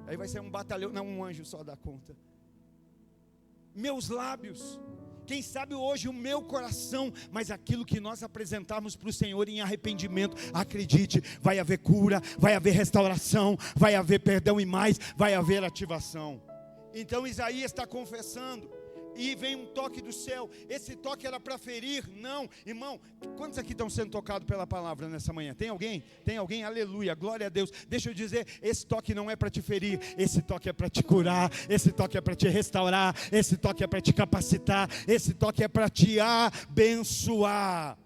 Aí vai ser um batalhão, não, um anjo só dá conta. Meus lábios. Quem sabe hoje o meu coração, mas aquilo que nós apresentarmos para o Senhor em arrependimento, acredite, vai haver cura, vai haver restauração, vai haver perdão e mais, vai haver ativação. Então Isaías está confessando, e vem um toque do céu. Esse toque era para ferir? Não, irmão. Quantos aqui estão sendo tocados pela palavra nessa manhã? Tem alguém? Tem alguém? Aleluia, glória a Deus. Deixa eu dizer, esse toque não é para te ferir, esse toque é para te curar, esse toque é para te restaurar, esse toque é para te capacitar, esse toque é para te abençoar.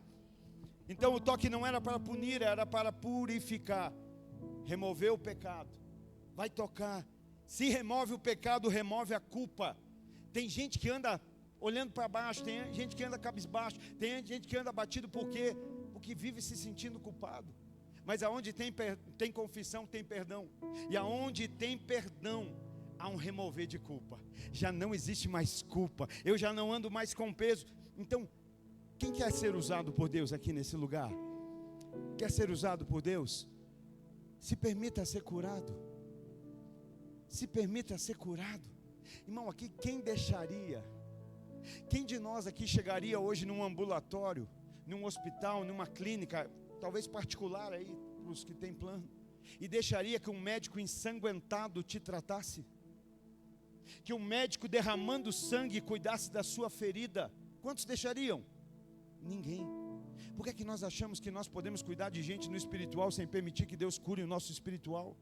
Então o toque não era para punir, era para purificar, remover o pecado. Vai tocar. Se remove o pecado, remove a culpa. Tem gente que anda olhando para baixo, tem gente que anda cabisbaixo, tem gente que anda abatido porque vive se sentindo culpado. Mas aonde tem confissão, tem perdão. E aonde tem perdão, há um remover de culpa. Já não existe mais culpa. Eu já não ando mais com peso. Então, quem quer ser usado por Deus aqui nesse lugar? Quer ser usado por Deus? Se permita ser curado. Se permita ser curado. Irmão, aqui quem deixaria? Quem de nós aqui chegaria hoje num ambulatório, num hospital, numa clínica, talvez particular aí, para os que têm plano, e deixaria que um médico ensanguentado te tratasse? Que um médico derramando sangue cuidasse da sua ferida? Quantos deixariam? Ninguém. Por que é que nós achamos que nós podemos cuidar de gente no espiritual sem permitir que Deus cure o nosso espiritual?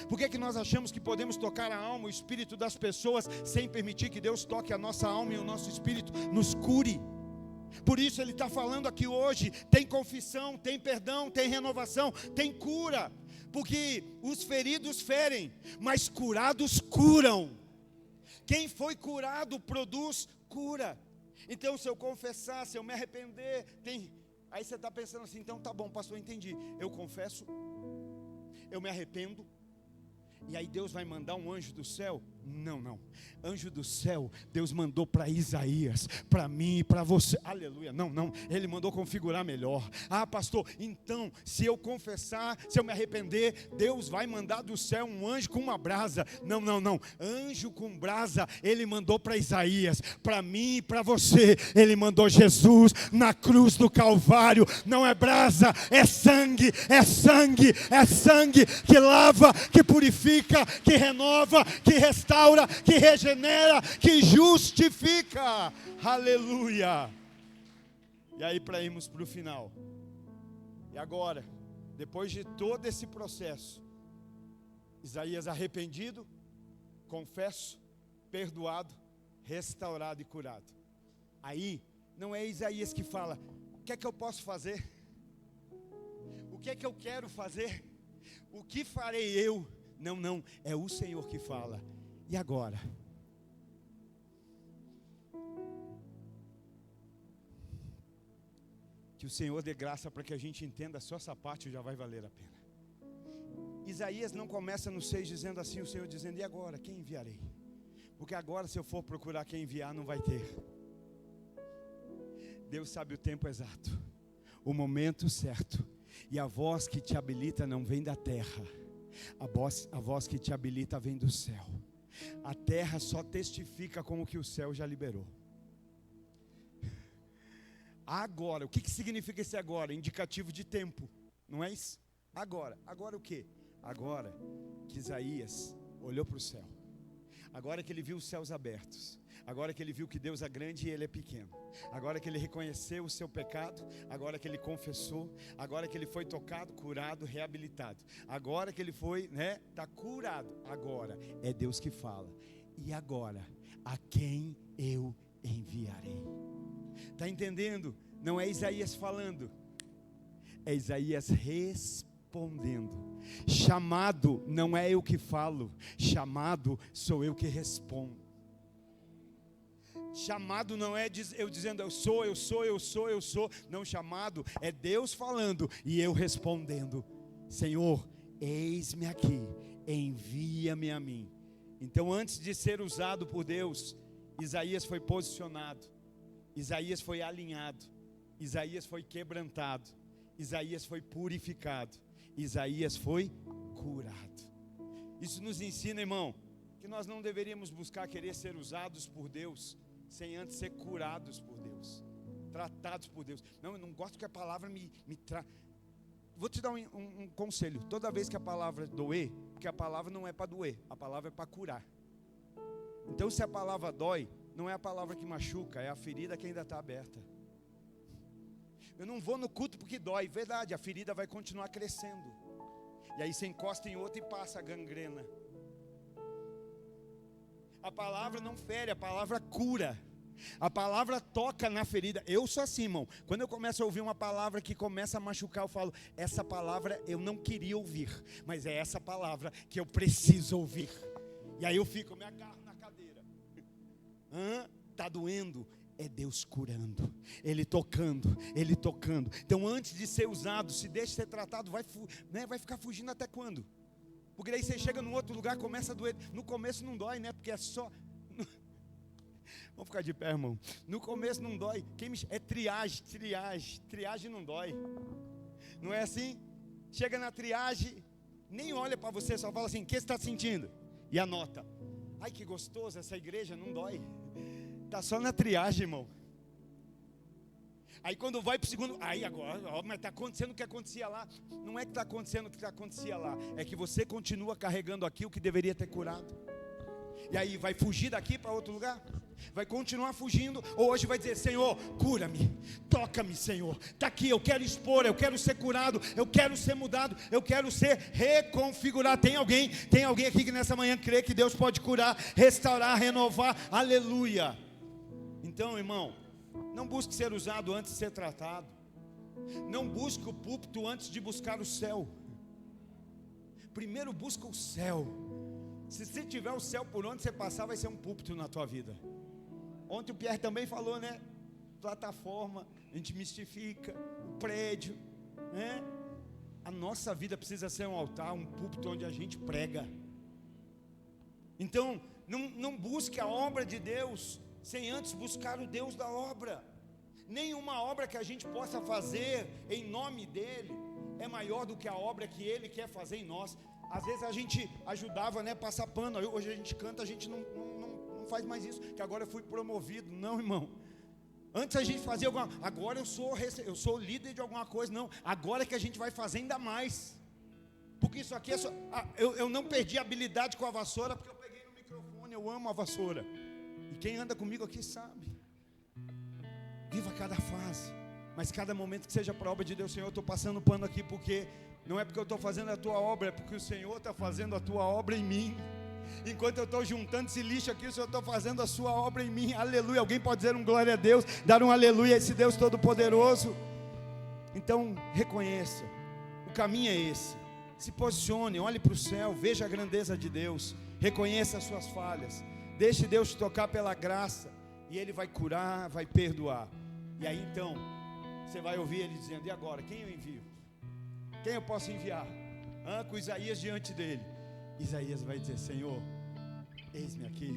Por que é que nós achamos que podemos tocar a alma, o espírito das pessoas, sem permitir que Deus toque a nossa alma e o nosso espírito, nos cure? Por isso ele está falando aqui hoje, tem confissão, tem perdão, tem renovação, tem cura. Porque os feridos ferem, mas curados curam. Quem foi curado produz cura. Então se eu confessar, se eu me arrepender, aí você está pensando assim: então tá bom, pastor, entendi. Eu confesso, eu me arrependo, e aí Deus vai mandar um anjo do céu Não. Anjo do céu, Deus mandou para Isaías, para mim e para você. Aleluia. Não. Ele mandou configurar melhor. Ah, pastor, então, se eu confessar, se eu me arrepender, Deus vai mandar do céu um anjo com uma brasa. Não. Anjo com brasa, Ele mandou para Isaías. Para mim e para você, Ele mandou Jesus na cruz do Calvário. Não é brasa, é sangue que lava, que purifica, que renova, que restaura, que regenera, que justifica. Aleluia. E aí, para irmos para o final. E agora, depois de todo esse processo, Isaías arrependido, confesso, perdoado, restaurado e curado. Aí, não é Isaías que fala: o que é que eu posso fazer? O que é que eu quero fazer? O que farei eu? Não, é o Senhor que fala. E agora? Que o Senhor dê graça para que a gente entenda, só essa parte já vai valer a pena. Isaías não começa no 6 dizendo assim, o Senhor dizendo: e agora, quem enviarei? Porque agora, se eu for procurar quem enviar, não vai ter. Deus sabe o tempo exato, o momento certo. E a voz que te habilita não vem da terra, a voz que te habilita vem do céu. A terra só testifica com o que o céu já liberou. Agora, o que significa esse agora? Indicativo de tempo, não é isso? Agora o que? Agora que Isaías olhou para o céu, agora que ele viu os céus abertos, agora que ele viu que Deus é grande e ele é pequeno, agora que ele reconheceu o seu pecado, agora que ele confessou, agora que ele foi tocado, curado, reabilitado, agora que ele foi, está curado, agora é Deus que fala. E agora, a quem eu enviarei? Está entendendo? Não é Isaías falando, é Isaías respondendo. Chamado não é eu que falo, chamado sou eu que respondo. Chamado não é eu dizendo eu sou. Não, chamado é Deus falando e eu respondendo: Senhor, eis-me aqui, envia-me a mim. Então, antes de ser usado por Deus, Isaías foi posicionado, Isaías foi alinhado, Isaías foi quebrantado, Isaías foi purificado, Isaías foi curado. Isso nos ensina, irmão, que nós não deveríamos buscar querer ser usados por Deus sem antes ser curados por Deus, tratados por Deus. Não, eu não gosto que a palavra me trate. Vou te dar um conselho: toda vez que a palavra doer, porque a palavra não é para doer, a palavra é para curar. Então, se a palavra dói, não é a palavra que machuca, é a ferida que ainda está aberta. Eu não vou no culto porque dói, verdade, a ferida vai continuar crescendo. E aí você encosta em outra e passa a gangrena. A palavra não fere, a palavra cura. A palavra toca na ferida. Eu sou assim, irmão. Quando eu começo a ouvir uma palavra que começa a machucar, eu falo: essa palavra eu não queria ouvir, mas é essa palavra que eu preciso ouvir. E aí eu me agarro na cadeira. Está doendo? É Deus curando, Ele tocando. Então, antes de ser usado, se deixa ser tratado, vai ficar fugindo até quando? Porque daí você chega num outro lugar, começa a doer. No começo não dói, né? Porque é só... Vamos ficar de pé, irmão. No começo não dói. É triagem não dói. Não é assim? Chega na triagem, nem olha para você, só fala assim: o que você está sentindo? E anota. Ai, que gostoso, essa igreja não dói. Está só na triagem, irmão. Aí quando vai para o segundo, aí agora, mas está acontecendo o que acontecia lá. Não é que está acontecendo o que acontecia lá, é que você continua carregando aqui o que deveria ter curado. E aí vai fugir daqui para outro lugar? Vai continuar fugindo? Ou hoje vai dizer: Senhor, cura-me, toca-me, Senhor. Está aqui, eu quero expor, eu quero ser curado, eu quero ser mudado, eu quero ser reconfigurado. Tem alguém aqui que nessa manhã crê que Deus pode curar, restaurar, renovar? Aleluia. Então, irmão, não busque ser usado antes de ser tratado. Não busque o púlpito antes de buscar o céu. Primeiro busca o céu. Se você tiver o céu por onde você passar, vai ser um púlpito na tua vida. Ontem o Pierre também falou, né? Plataforma, a gente mistifica, o prédio, né? A nossa vida precisa ser um altar, um púlpito onde a gente prega. Então, não busque a obra de Deus sem antes buscar o Deus da obra. Nenhuma obra que a gente possa fazer em nome dEle é maior do que a obra que Ele quer fazer em nós. Às vezes a gente ajudava, né, passar pano. Hoje a gente canta, a gente não faz mais isso, que agora eu fui promovido. Não, irmão. Antes a gente fazia alguma, agora eu sou líder de alguma coisa. Não, agora é que a gente vai fazer ainda mais. Porque isso aqui é só, eu não perdi a habilidade com a vassoura, porque eu peguei no microfone. Eu amo a vassoura. E quem anda comigo aqui sabe. Viva cada fase, mas cada momento que seja para a obra de Deus. Senhor, eu estou passando pano aqui porque não é porque eu estou fazendo a tua obra, é porque o Senhor está fazendo a tua obra em mim. Enquanto eu estou juntando esse lixo aqui, o Senhor está fazendo a sua obra em mim. Aleluia. Alguém pode dizer um glória a Deus, dar um aleluia a esse Deus todo poderoso? Então reconheça, o caminho é esse. Se posicione, olhe para o céu, veja a grandeza de Deus, reconheça as suas falhas, deixe Deus te tocar pela graça, e Ele vai curar, vai perdoar. E aí então, você vai ouvir Ele dizendo: e agora, quem eu envio? Quem eu posso enviar? Com Isaías diante dele. Isaías vai dizer: Senhor, eis-me aqui.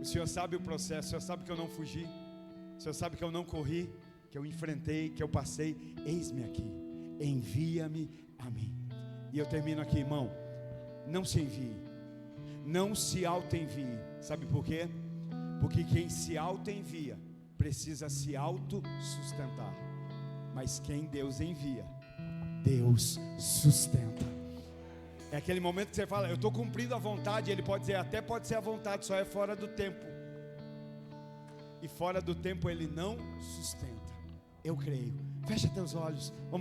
O Senhor sabe o processo, o Senhor sabe que eu não fugi, o Senhor sabe que eu não corri, que eu enfrentei, que eu passei. Eis-me aqui, envia-me a mim. E eu termino aqui, irmão. Não se envie, não se auto-envie. Sabe por quê? Porque quem se auto-envia precisa se auto-sustentar. Mas quem Deus envia, Deus sustenta. É aquele momento que você fala: eu estou cumprindo a vontade. Ele pode dizer: até pode ser a vontade, só é fora do tempo. E fora do tempo Ele não sustenta. Eu creio. Fecha teus olhos. Vamos